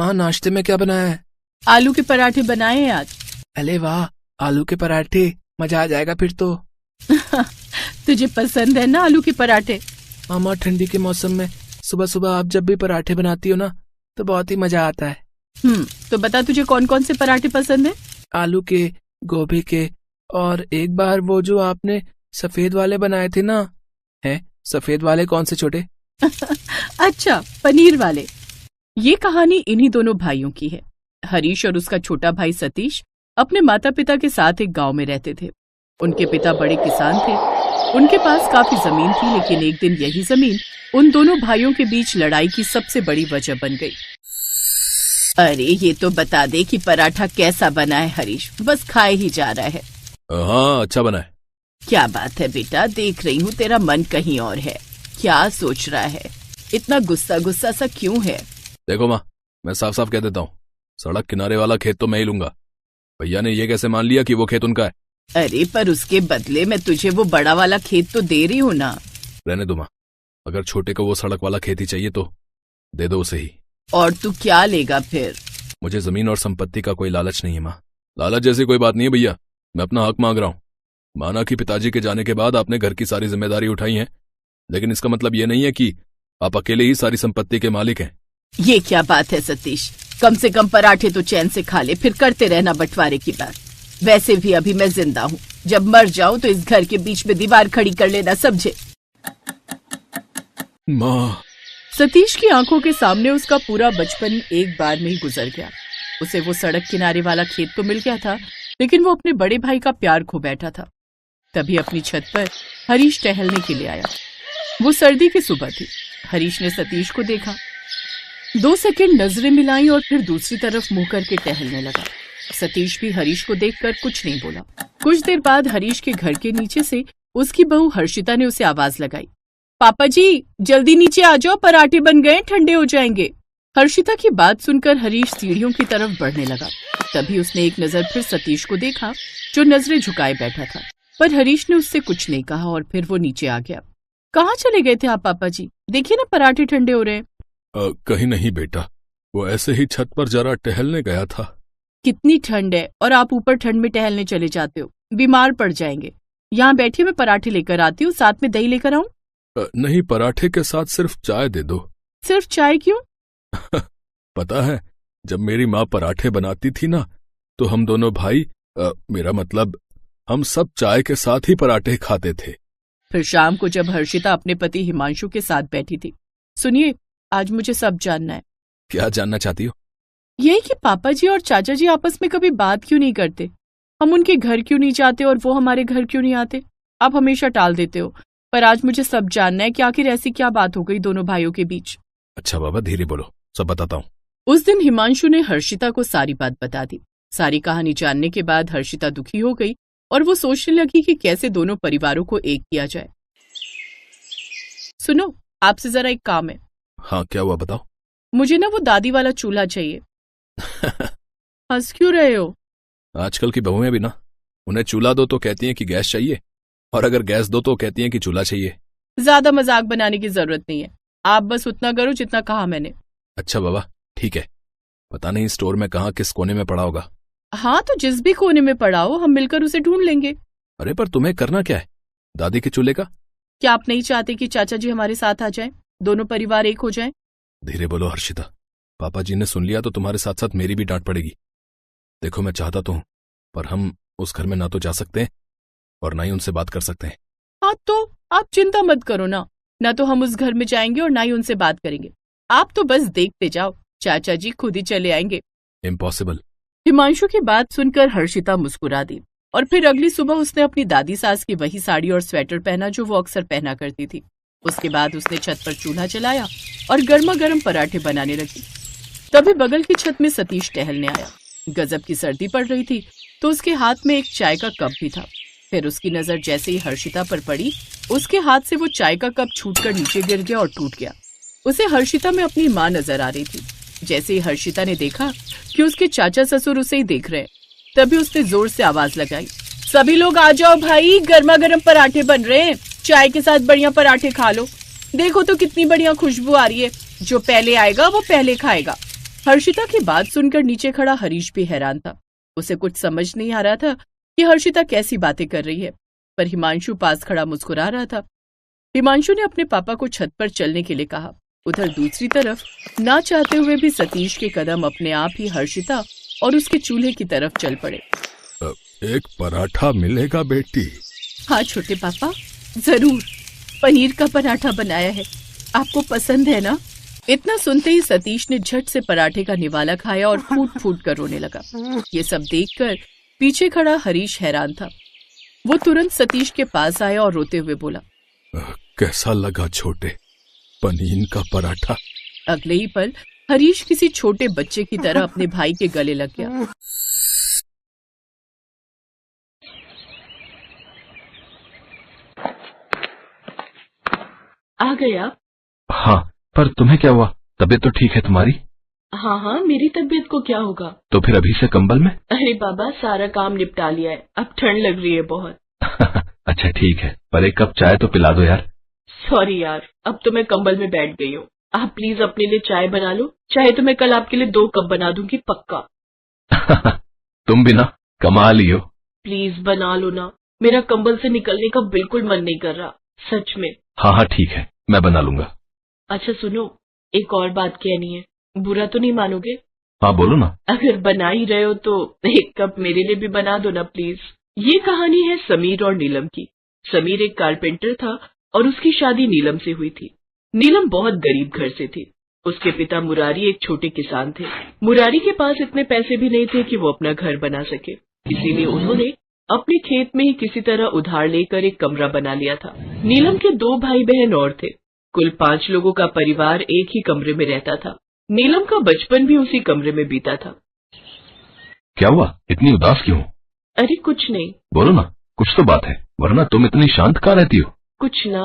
माँ नाश्ते में क्या बनाया है? आलू के पराठे बनाए हैं आज। अरे वाह, आलू के पराठे, मजा आ जाएगा फिर तो। तुझे पसंद है ना आलू के पराठे? मामा ठंडी के मौसम में सुबह सुबह आप जब भी पराठे बनाती हो ना तो बहुत ही मजा आता है। तो बता तुझे कौन कौन से पराठे पसंद है? आलू के, गोभी के, और एक बार वो जो आपने सफेद वाले बनाए थे ना। है सफेद वाले कौन से छोटे? अच्छा, पनीर वाले। ये कहानी इन्हीं दोनों भाइयों की है। हरीश और उसका छोटा भाई सतीश अपने माता पिता के साथ एक गांव में रहते थे। उनके पिता बड़े किसान थे। उनके पास काफी जमीन थी, लेकिन एक दिन यही जमीन उन दोनों भाइयों के बीच लड़ाई की सबसे बड़ी वजह बन गई। अरे ये तो बता दे कि पराठा कैसा बना है हरीश, बस खाए ही जा रहा है। हाँ अच्छा बना है। क्या बात है बेटा, देख रही हूँ तेरा मन कहीं और है। क्या सोच रहा है? इतना गुस्सा गुस्सा सा क्यों है? देखो माँ, मैं साफ साफ कह देता हूँ, सड़क किनारे वाला खेत तो मैं ही लूंगा। भैया ने ये कैसे मान लिया कि वो खेत उनका है? अरे पर उसके बदले मैं तुझे वो बड़ा वाला खेत तो दे रही हूँ ना। रहने दो माँ, अगर छोटे को वो सड़क वाला खेत ही चाहिए तो दे दो उसे ही। और तू क्या लेगा फिर? मुझे जमीन और संपत्ति का कोई लालच नहीं है माँ। लालच जैसी कोई बात नहीं है भैया, मैं अपना हक मांग रहा हूँ। माना कि पिताजी के जाने के बाद आपने घर की सारी जिम्मेदारी उठाई है, लेकिन इसका मतलब ये नहीं है कि आप अकेले ही सारी संपत्ति के मालिक हैं। ये क्या बात है सतीश? कम से कम पराठे तो चैन से खा ले, फिर करते रहना बंटवारे की बात। वैसे भी अभी मैं जिंदा हूँ, जब मर जाऊं तो इस घर के बीच में दीवार खड़ी कर लेना, समझे? माँ। सतीश की आंखों के सामने उसका पूरा बचपन एक बार में ही गुजर गया। उसे वो सड़क किनारे वाला खेत तो मिल गया था, लेकिन वो अपने बड़े भाई का प्यार खो बैठा था। तभी अपनी छत पर हरीश टहलने के लिए आया। वो सर्दी की सुबह थी। हरीश ने सतीश को देखा, 2 सेकंड नजरें मिलाई और फिर दूसरी तरफ मुंह करके टहलने लगा। सतीश भी हरीश को देखकर कुछ नहीं बोला। कुछ देर बाद हरीश के घर के नीचे से उसकी बहू हर्षिता ने उसे आवाज लगाई, पापा जी जल्दी नीचे आ जाओ, पराठे बन गए, ठंडे हो जाएंगे। हर्षिता की बात सुनकर हरीश सीढ़ियों की तरफ बढ़ने लगा। तभी उसने एक नजर फिर सतीश को देखा, जो नजरें झुकाए बैठा था, पर हरीश ने उससे कुछ नहीं कहा और फिर वो नीचे आ गया। कहाँ चले गए थे आप पापा जी? देखिए ना पराठे ठंडे हो रहे हैं। कहीं नहीं बेटा, वो ऐसे ही छत पर जरा टहलने गया था। कितनी ठंड है और आप ऊपर ठंड में टहलने चले जाते हो, बीमार पड़ जाएंगे। यहाँ बैठिए, मैं पराठे लेकर आती हूँ, साथ में दही लेकर आऊं? नहीं, पराठे के साथ सिर्फ चाय दे दो। सिर्फ चाय क्यों? पता है, जब मेरी माँ पराठे बनाती थी ना तो हम दोनों भाई, मेरा मतलब हम सब चाय के साथ ही पराठे खाते थे। फिर शाम को जब हर्षिता अपने पति हिमांशु के साथ बैठी थी, सुनिए आज मुझे सब जानना है। क्या जानना चाहती हो? यही कि पापा जी और चाचा जी आपस में कभी बात क्यों नहीं करते? हम उनके घर क्यों नहीं जाते और वो हमारे घर क्यों नहीं आते? आप हमेशा टाल देते हो, पर आज मुझे सब जानना है कि आखिर ऐसी क्या बात हो गई दोनों भाइयों के बीच। अच्छा बाबा, धीरे बोलो, सब बताता हूँ। उस दिन हिमांशु ने हर्षिता को सारी बात बता दी। सारी कहानी जानने के बाद हर्षिता दुखी हो गई और वो सोचने लगी कि कैसे दोनों परिवारों को एक किया जाए। सुनो, आपसे जरा एक काम है। हाँ क्या हुआ, बताओ। मुझे ना वो दादी वाला चूल्हा चाहिए। हंस क्यों रहे हो? आजकल की बहुएं भी ना, उन्हें चूल्हा दो तो कहती हैं कि गैस चाहिए, और अगर गैस दो तो कहती हैं कि चूल्हा चाहिए। ज्यादा मजाक बनाने की जरूरत नहीं है, आप बस उतना करो जितना कहा मैंने। अच्छा बाबा ठीक है। पता नहीं स्टोर में कहाँ किस कोने में पड़ा होगा। हाँ तो जिस भी कोने में पड़ा हो हम मिलकर उसे ढूंढ लेंगे। अरे पर तुम्हें करना क्या है दादी के चूल्हे का? क्या आप नहीं चाहते कि चाचा जी हमारे साथ आ जाएं, दोनों परिवार एक हो जाएं? धीरे बोलो हर्षिता, पापा जी ने सुन लिया तो तुम्हारे साथ साथ मेरी भी डांट पड़ेगी। देखो मैं चाहता तो हूँ, पर हम उस घर में ना तो जा सकते हैं और ना ही उनसे बात कर सकते हैं। हाँ तो आप चिंता मत करो ना तो हम उस घर में जाएंगे और ना ही उनसे बात करेंगे। आप तो बस देखते जाओ, चाचा जी खुद ही चले आएंगे। इम्पॉसिबल। हिमांशु की बात सुनकर हर्षिता मुस्कुरा दी और फिर अगली सुबह उसने अपनी दादी सास की वही साड़ी और स्वेटर पहना जो वो अक्सर पहना करती थी। उसके बाद उसने छत पर चूल्हा जलाया और गर्मा गर्म पराठे बनाने लगी। तभी बगल की छत में सतीश टहलने आया। गजब की सर्दी पड़ रही थी तो उसके हाथ में एक चाय का कप भी था। फिर उसकी नजर जैसे ही हर्षिता पर पड़ी, उसके हाथ से वो चाय का कप छूटकर नीचे गिर गया और टूट गया। उसे हर्षिता में अपनी माँ नजर आ रही थी। जैसे ही हर्षिता ने देखा कि उसके चाचा ससुर उसे ही देख रहे हैं, तभी उसने जोर से आवाज लगाई, सभी लोग आ जाओ भाई, गर्मा गर्म पराठे बन रहे हैं, चाय के साथ बढ़िया पराठे खा लो। देखो तो कितनी बढ़िया खुशबू आ रही है, जो पहले आएगा वो पहले खाएगा। हर्षिता की बात सुनकर नीचे खड़ा हरीश भी हैरान था। उसे कुछ समझ नहीं आ रहा था कि हर्षिता कैसी बातें कर रही है, पर हिमांशु पास खड़ा मुस्कुरा रहा था। हिमांशु ने अपने पापा को छत पर चलने के लिए कहा। उधर दूसरी तरफ ना चाहते हुए भी सतीश के कदम अपने आप ही हर्षिता और उसके चूल्हे की तरफ चल पड़े। एक पराठा मिलेगा बेटी? हाँ छोटे पापा, जरूर। पनीर का पराठा बनाया है, आपको पसंद है ना? इतना सुनते ही सतीश ने झट से पराठे का निवाला खाया और फूट फूट कर रोने लगा। ये सब देखकर पीछे खड़ा हरीश हैरान था। वो तुरंत सतीश के पास आया और रोते हुए बोला, कैसा लगा छोटे, पनीर का पराठा? अगले ही पल हरीश किसी छोटे बच्चे की तरह अपने भाई के गले लग गया। आ गया? हाँ, पर तुम्हें क्या हुआ? तबीयत तो ठीक है तुम्हारी? हाँ, मेरी तबीयत को क्या होगा? तो फिर अभी से कंबल में? अरे बाबा, सारा काम निपटा लिया है, अब ठंड लग रही है बहुत। अच्छा ठीक है, पर एक कप चाय तो पिला दो यार। सॉरी यार, अब तो मैं कंबल में बैठ गई हूँ। आप प्लीज अपने लिए चाय बना लो, चाहे तो मैं कल आपके लिए 2 कप बना दूंगी पक्का। तुम भी ना कमाल ही हो। प्लीज बना लो ना, मेरा कंबल से निकलने का बिल्कुल मन नहीं कर रहा, सच में। हाँ ठीक है, मैं बना लूंगा। अच्छा सुनो, एक और बात कहनी है, बुरा तो नहीं मानोगे? हाँ बोलो ना। अगर बना ही रहे हो तो 1 कप मेरे लिए भी बना दो ना प्लीज। ये कहानी है समीर और नीलम की। समीर एक कारपेंटर था और उसकी शादी नीलम से हुई थी। नीलम बहुत गरीब घर से थी। उसके पिता मुरारी एक छोटे किसान थे। मुरारी के पास इतने पैसे भी नहीं थे कि वो अपना घर बना सके, इसीलिए उन्होंने अपने खेत में ही किसी तरह उधार लेकर एक कमरा बना लिया था। नीलम के 2 भाई बहन और थे। कुल 5 लोगों का परिवार एक ही कमरे में रहता था। नीलम का बचपन भी उसी कमरे में बीता था। क्या हुआ, इतनी उदास क्यों? अरे कुछ नहीं। बोलो ना, कुछ तो बात है, वरना तुम इतनी शांत कहाँ रहती हो? कुछ ना,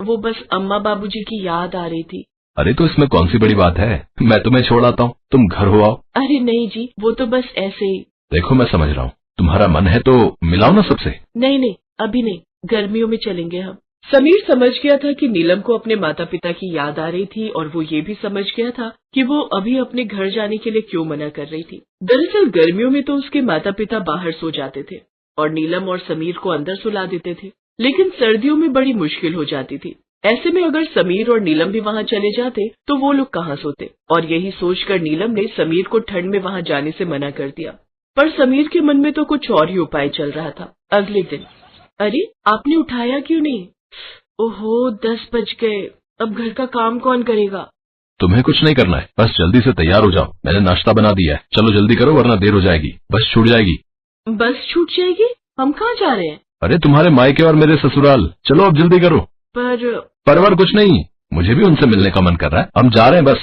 वो बस अम्मा बाबूजी की याद आ रही थी। अरे तो इसमें कौन सी बड़ी बात है, मैं तुम्हें छोड़ आता हूँ, तुम घर हो आओ। अरे नहीं जी, वो तो बस ऐसे ही। देखो मैं समझ रहा हूँ, तुम्हारा मन है तो मिलाओ ना सबसे। नहीं, अभी नहीं, गर्मियों में चलेंगे हम। समीर समझ गया था कि नीलम को अपने माता पिता की याद आ रही थी और वो ये भी समझ गया था कि वो अभी अपने घर जाने के लिए क्यों मना कर रही थी। दरअसल गर्मियों में तो उसके माता पिता बाहर सो जाते थे और नीलम और समीर को अंदर सुला देते थे, लेकिन सर्दियों में बड़ी मुश्किल हो जाती थी। ऐसे में अगर समीर और नीलम भी वहाँ चले जाते तो वो लोग कहाँ सोते, और यही सोचकर नीलम ने समीर को ठंड में वहाँ जाने से मना कर दिया। पर समीर के मन में तो कुछ और ही उपाय चल रहा था। अगले दिन, अरे आपने उठाया क्यों नहीं? ओहो 10 बज गए, अब घर का काम कौन करेगा? तुम्हें कुछ नहीं करना है, बस जल्दी से तैयार हो जाओ, मैंने नाश्ता बना दिया है, चलो जल्दी करो वरना देर हो जाएगी, बस छूट जाएगी। बस छूट जाएगी? हम कहाँ जा रहे हैं? अरे तुम्हारे मायके और मेरे ससुराल, चलो अब जल्दी करो। परवर कुछ नहीं, मुझे भी उनसे मिलने का मन कर रहा है, हम जा रहे हैं बस।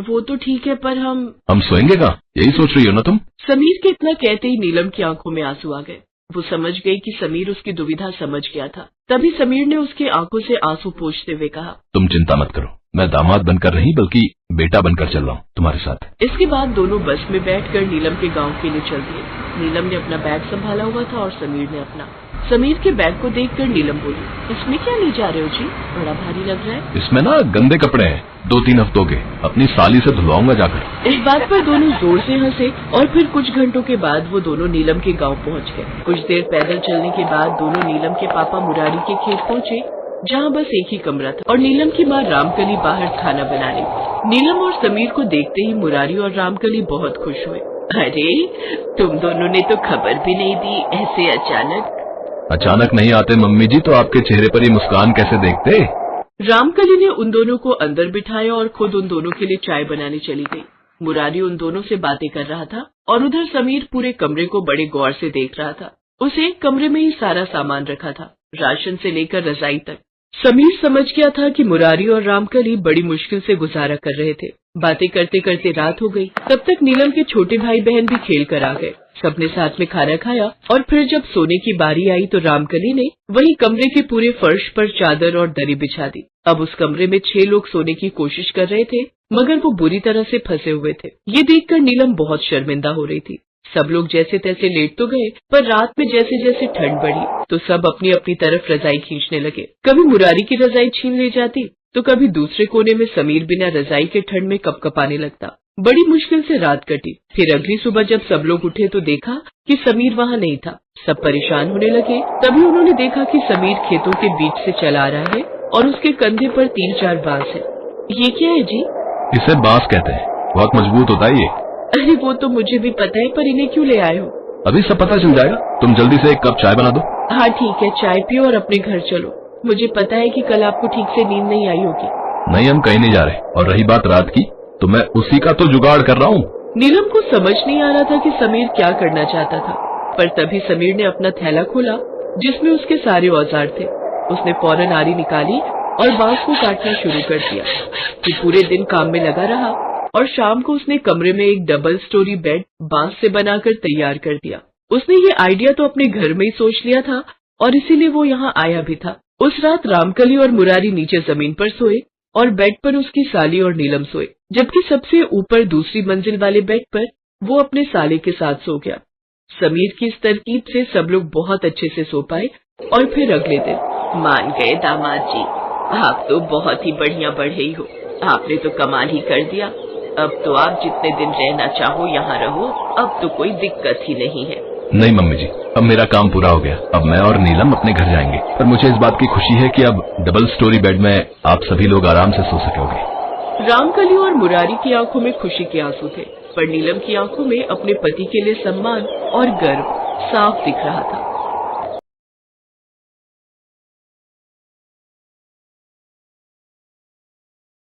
वो तो ठीक है, पर हम सोएंगे कहाँ, यही सोच रही हो ना तुम? समीर के इतना कहते ही नीलम की आंखों में आंसू आ गए। वो समझ गई कि समीर उसकी दुविधा समझ गया था। तभी समीर ने उसकी आंखों से आंसू पोंछते हुए कहा, तुम चिंता मत करो, मैं दामाद बनकर नहीं बल्कि बेटा बनकर चल रहा हूँ तुम्हारे साथ। इसके बाद दोनों बस में बैठकर नीलम के गांव के लिए चल दिए। नीलम ने अपना बैग संभाला हुआ था और समीर ने अपना। समीर के बैग को देखकर नीलम बोली, इसमें क्या ले जा रहे हो जी, बड़ा भारी लग रहा है। इसमें ना गंदे कपड़े हैं, 2-3 हफ्तों के, अपनी साली से धुलवाऊंगा जाकर। इस बात पर दोनों जोर से हंसे और फिर कुछ घंटों के बाद वो दोनों नीलम के गांव पहुंच गए। कुछ देर पैदल चलने के बाद दोनों नीलम के पापा मुरारी के खेत पहुंचे, जहां बस एक ही कमरा था और नीलम की माँ रामकली बाहर खाना बना रही थी। नीलम और समीर को देखते ही मुरारी और रामकली बहुत खुश हुए। अरे तुम दोनों ने तो खबर भी नहीं दी, ऐसे अचानक? अचानक नहीं आते मम्मी जी तो आपके चेहरे पर ये मुस्कान कैसे देखते? रामकली ने उन दोनों को अंदर बिठाया और खुद उन दोनों के लिए चाय बनाने चली गई। मुरारी उन दोनों से बातें कर रहा था और उधर समीर पूरे कमरे को बड़े गौर से देख रहा था। उस एक कमरे में ही सारा सामान रखा था, राशन से लेकर रजाई तक। समीर समझ गया था कि मुरारी और रामकली बड़ी मुश्किल से गुजारा कर रहे थे। बातें करते करते रात हो गई। तब तक नीलम के छोटे भाई बहन भी खेल कर आ गए। सबने साथ में खाना खाया और फिर जब सोने की बारी आई तो रामकली ने वही कमरे के पूरे फर्श पर चादर और दरी बिछा दी। अब उस कमरे में 6 लोग सोने की कोशिश कर रहे थे, मगर वो बुरी तरह से फंसे हुए थे। ये देखकर नीलम बहुत शर्मिंदा हो रही थी। सब लोग जैसे तैसे लेट तो गए, पर रात में जैसे जैसे ठंड बढ़ी तो सब अपनी अपनी तरफ रजाई खींचने लगे। कभी मुरारी की रजाई छीन ले जाती तो कभी दूसरे कोने में समीर बिना रजाई के ठंड में कपकपाने लगता। बड़ी मुश्किल से रात कटी। फिर अगली सुबह जब सब लोग उठे तो देखा कि समीर वहाँ नहीं था। सब परेशान होने लगे। तभी उन्होंने देखा कि समीर खेतों के बीच से चला आ रहा है और उसके कंधे पर 3-4 बांस है। ये क्या है जी? इसे बांस कहते हैं, बहुत मजबूत होता है ये। अरे वो तो मुझे भी पता है, पर इन्हें क्यों ले आए हो? अभी सब पता चल जाएगा, तुम जल्दी से एक कप चाय बना दो। हाँ ठीक है, चाय पियो और अपने घर चलो। मुझे पता है कि कल आपको ठीक से नींद नहीं आई होगी। नहीं, हम कहीं नहीं जा रहे। और रही बात रात की, तो मैं उसी का तो जुगाड़ कर रहा हूँ। नीलम को समझ नहीं आ रहा था कि समीर क्या करना चाहता था, पर तभी समीर ने अपना थैला खोला जिसमें उसके सारे औजार थे। उसने फौरन आरी निकाली और बांस को काटना शुरू कर दिया। फिर पूरे दिन काम में लगा रहा और शाम को उसने कमरे में एक डबल स्टोरी बेड बांस से बनाकर तैयार कर दिया। उसने ये आइडिया तो अपने घर में ही सोच लिया था और इसीलिए वो यहाँ आया भी था। उस रात रामकली और मुरारी नीचे जमीन पर सोए और बेड पर उसकी साली और नीलम सोए, जबकि सबसे ऊपर दूसरी मंजिल वाले बेड पर वो अपने साले के साथ सो गया। समीर की इस तरकीब से सब लोग बहुत अच्छे से सो पाए। और फिर अगले दिन, मान गए दामाद जी, आप तो बहुत ही बढ़िया बढ़ई हो। आपने तो कमाल ही कर दिया। अब तो आप जितने दिन रहना चाहो यहाँ रहो, अब तो कोई दिक्कत ही नहीं है। नहीं मम्मी जी, अब मेरा काम पूरा हो गया। अब मैं और नीलम अपने घर जाएंगे। पर मुझे इस बात की खुशी है कि अब डबल स्टोरी बेड में आप सभी लोग आराम से सो सकोगे। रामकली और मुरारी की आंखों में खुशी के आंसू थे, पर नीलम की आंखों में अपने पति के लिए सम्मान और गर्व साफ दिख रहा था।